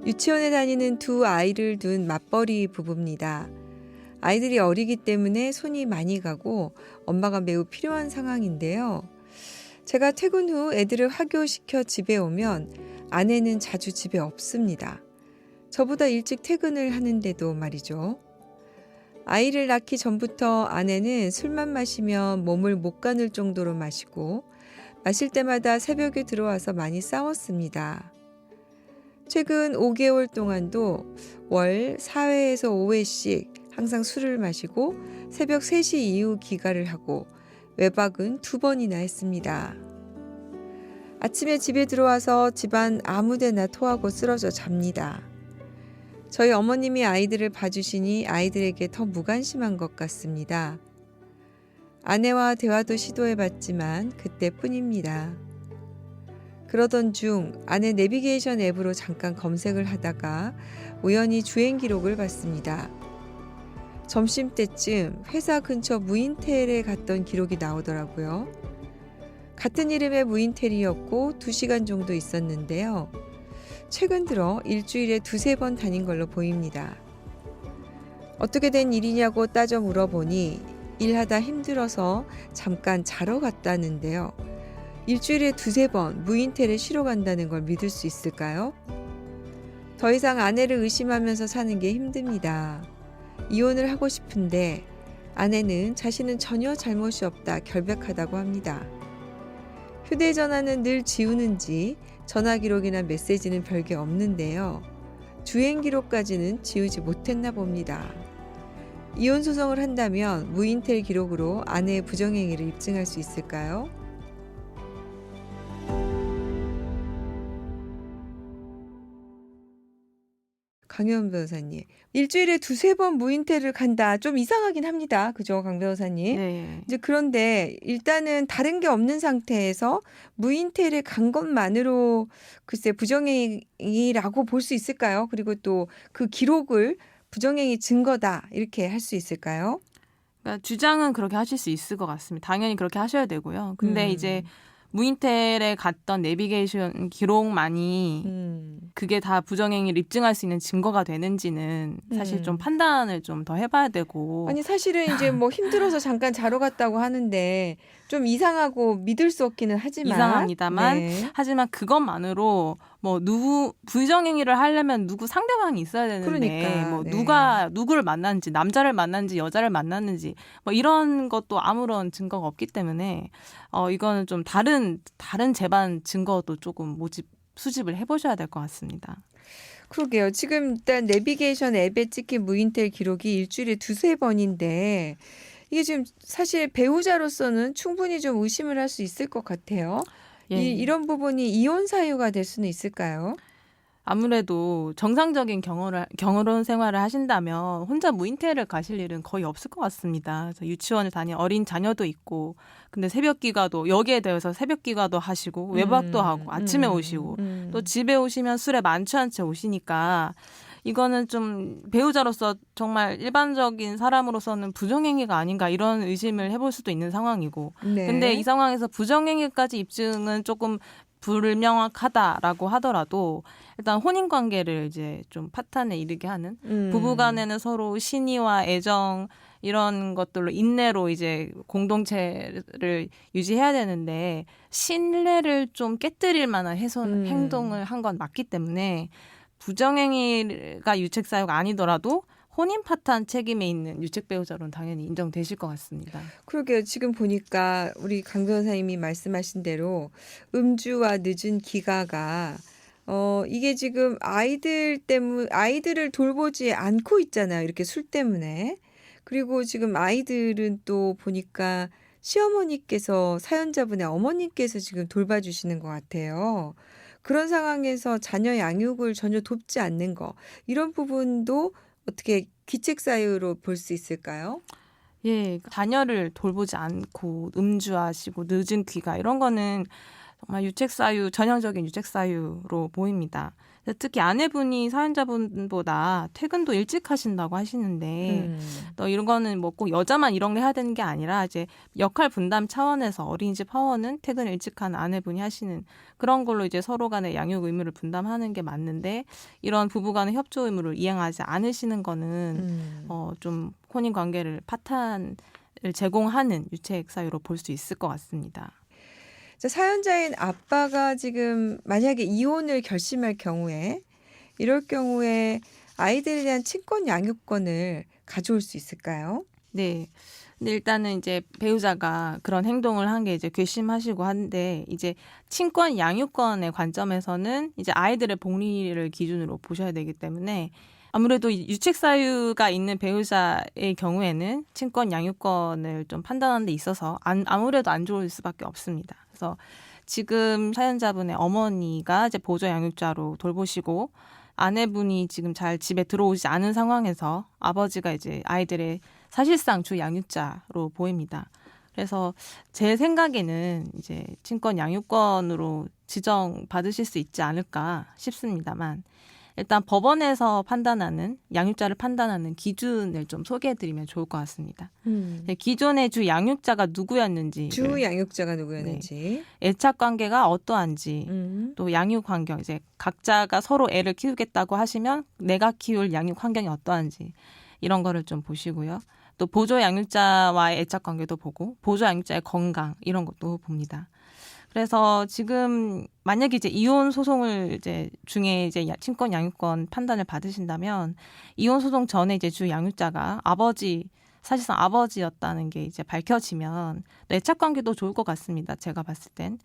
유치원에 다니는 두 아이를 둔 맞벌이 부부입니다. 아이들이 어리기 때문에 손이 많이 가고 엄마가 매우 필요한 상황인데요. 제가 퇴근 후 애들을 하교시켜 집에 오면 아내는 자주 집에 없습니다. 저보다 일찍 퇴근을 하는데도 말이죠. 아이를 낳기 전부터 아내는 술만 마시면 몸을 못 가눌 정도로 마시고 마실 때마다 새벽에 들어와서 많이 싸웠습니다. 최근 5개월 동안도 월 4회에서 5회씩 항상 술을 마시고 새벽 3시 이후 귀가를 하고 외박은 2번이나 했습니다. 아침에 집에 들어와서 집안 아무데나 토하고 쓰러져 잡니다. 저희 어머님이 아이들을 봐주시니 아이들에게 더 무관심한 것 같습니다. 아내와 대화도 시도해봤지만 그때뿐입니다. 그러던 중 아내 내비게이션 앱으로 잠깐 검색을 하다가 우연히 주행 기록을 봤습니다. 점심때쯤 회사 근처 무인텔에 갔던 기록이 나오더라고요. 같은 이름의 무인텔이었고 2시간 정도 있었는데요. 최근 들어 일주일에 2-3번 다닌 걸로 보입니다. 어떻게 된 일이냐고 따져 물어보니 일하다 힘들어서 잠깐 자러 갔다는데요. 일주일에 2-3번 무인텔에 쉬러 간다는 걸 믿을 수 있을까요? 더 이상 아내를 의심하면서 사는 게 힘듭니다. 이혼을 하고 싶은데 아내는 자신은 전혀 잘못이 없다 결백하다고 합니다. 휴대전화는 늘 지우는지 전화 기록이나 메시지는 별게 없는데요. 주행 기록까지는 지우지 못했나 봅니다. 이혼 소송을 한다면 무인텔 기록으로 아내의 부정행위를 입증할 수 있을까요? 강효은 변호사님, 일주일에 2-3번 무인텔을 간다. 좀 이상하긴 합니다. 그죠, 강 변호사님? 네. 이제 그런데 일단은 다른 게 없는 상태에서 무인텔에 간 것만으로 글쎄 부정행위라고 볼 수 있을까요? 그리고 또 그 기록을 부정행위 증거다 이렇게 할 수 있을까요? 그러니까 주장은 그렇게 하실 수 있을 것 같습니다. 당연히 그렇게 하셔야 되고요. 근데 이제 무인텔에 갔던 내비게이션 기록만이 그게 다 부정행위를 입증할 수 있는 증거가 되는지는 사실 좀 판단을 좀 더 해봐야 되고. 아니 사실은 이제 뭐 힘들어서 잠깐 자러 갔다고 하는데 좀 이상하고 믿을 수 없기는 하지만 이상합니다만 네. 하지만 그것만으로 뭐 누구 부정행위를 하려면 누구 상대방이 있어야 되는데 그러니까, 뭐 네. 누가 누구를 만났는지 남자를 만났는지 여자를 만났는지 뭐 이런 것도 아무런 증거가 없기 때문에 이거는 좀 다른 재반 증거도 조금 수집을 해보셔야 될 것 같습니다. 그러게요. 지금 일단 내비게이션 앱에 찍힌 무인텔 기록이 일주일에 2-3번인데 이게 지금 사실 배우자로서는 충분히 좀 의심을 할 수 있을 것 같아요. 예. 이런 부분이 이혼 사유가 될 수는 있을까요? 아무래도 정상적인 결혼 생활을 하신다면 혼자 무인텔을 가실 일은 거의 없을 것 같습니다. 그래서 유치원을 다닌 어린 자녀도 있고, 근데 새벽 귀가도 여기에 대해서 새벽 귀가도 하시고 외박도 하고 아침에 오시고 또 집에 오시면 술에 만취한 채 오시니까 이거는 좀 배우자로서 정말 일반적인 사람으로서는 부정행위가 아닌가 이런 의심을 해볼 수도 있는 상황이고, 네. 근데 이 상황에서 부정행위까지 입증은 조금 불명확하다라고 하더라도 일단 혼인 관계를 이제 좀 파탄에 이르게 하는 부부간에는 서로 신의와 애정 이런 것들로 인내로 이제 공동체를 유지해야 되는데 신뢰를 좀 깨뜨릴 만한 행동을 한 건 맞기 때문에 부정행위가 유책 사유가 아니더라도 혼인 파탄 책임에 있는 유책 배우자로는 당연히 인정되실 것 같습니다. 그러게요. 지금 보니까 우리 강 변호사님이 말씀하신 대로 음주와 늦은 귀가가 이게 지금 아이들을 돌보지 않고 있잖아요. 이렇게 술 때문에. 그리고 지금 아이들은 또 보니까 시어머니께서 사연자분의 어머님께서 지금 돌봐주시는 것 같아요. 그런 상황에서 자녀 양육을 전혀 돕지 않는 거 이런 부분도 어떻게 귀책 사유로 볼 수 있을까요? 예, 자녀를 돌보지 않고 음주하시고 늦은 귀가 이런 거는 정말 전형적인 유책 사유로 보입니다. 특히 아내분이 사연자분보다 퇴근도 일찍 하신다고 하시는데 또 이런 거는 뭐 꼭 여자만 이런 게 해야 되는 게 아니라 이제 역할 분담 차원에서 어린이집 하원은 퇴근을 일찍 하는 아내분이 하시는 그런 걸로 이제 서로 간의 양육 의무를 분담하는 게 맞는데 이런 부부 간의 협조 의무를 이행하지 않으시는 거는 좀 혼인 관계를 파탄을 제공하는 유책 사유로 볼 수 있을 것 같습니다. 자, 사연자인 아빠가 지금 만약에 이혼을 결심할 경우에 이럴 경우에 아이들에 대한 친권 양육권을 가져올 수 있을까요? 네. 근데 일단은 이제 배우자가 그런 행동을 한 게 이제 괘씸하시고 한데 이제 친권 양육권의 관점에서는 이제 아이들의 복리를 기준으로 보셔야 되기 때문에 아무래도 유책 사유가 있는 배우자의 경우에는 친권 양육권을 좀 판단하는 데 있어서 아무래도 안 좋을 수밖에 없습니다. 그래서 지금 사연자분의 어머니가 이제 보조 양육자로 돌보시고 아내분이 지금 잘 집에 들어오지 않은 상황에서 아버지가 이제 아이들의 사실상 주 양육자로 보입니다. 그래서 제 생각에는 이제 친권 양육권으로 지정받으실 수 있지 않을까 싶습니다만 일단 법원에서 판단하는 양육자를 판단하는 기준을 좀 소개해드리면 좋을 것 같습니다. 기존의 주 양육자가 누구였는지, 주 양육자가 누구였는지, 애착 관계가 어떠한지, 또 양육 환경 이제 각자가 서로 애를 키우겠다고 하시면 내가 키울 양육 환경이 어떠한지 이런 거를 좀 보시고요. 또 보조 양육자와의 애착 관계도 보고 보조 양육자의 건강 이런 것도 봅니다. 그래서 지금 만약에 이제 이혼 소송을 이제 중에 이제 친권 양육권 판단을 받으신다면 이혼 소송 전에 이제 주 양육자가 사실상 아버지였다는 게 이제 밝혀지면 애착 관계도 좋을 것 같습니다. 제가 봤을 땐.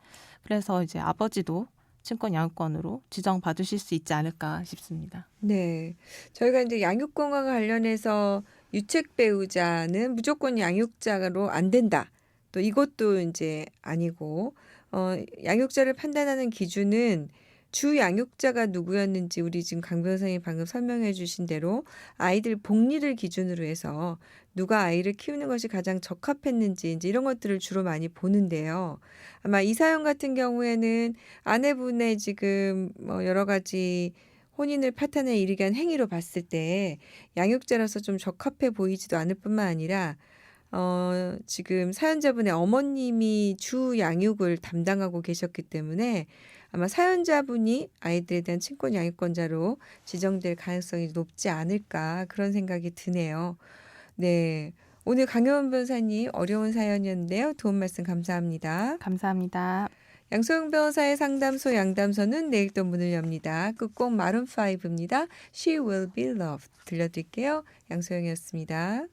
그래서 이제 아버지도 친권 양육권으로 지정받으실 수 있지 않을까 싶습니다. 네. 저희가 이제 양육권과 관련해서 유책 배우자는 무조건 양육자로 안 된다. 또 이것도 이제 아니고, 양육자를 판단하는 기준은 주 양육자가 누구였는지 우리 지금 강 변호사님이 방금 설명해 주신 대로 아이들 복리를 기준으로 해서 누가 아이를 키우는 것이 가장 적합했는지 이제 이런 것들을 주로 많이 보는데요. 아마 이 사연 같은 경우에는 아내분의 지금 여러 가지 혼인을 파탄에 이르게 한 행위로 봤을 때 양육자로서 좀 적합해 보이지도 않을 뿐만 아니라 지금 사연자분의 어머님이 주 양육을 담당하고 계셨기 때문에 아마 사연자분이 아이들에 대한 친권 양육권자로 지정될 가능성이 높지 않을까 그런 생각이 드네요. 네. 오늘 강효은 변호사님 어려운 사연이었는데요. 도움 말씀 감사합니다. 감사합니다. 양소영 변호사의 상담소 양담소는 내일 또 문을 엽니다. 끝곡 마룬5입니다. She will be loved 들려드릴게요. 양소영이었습니다.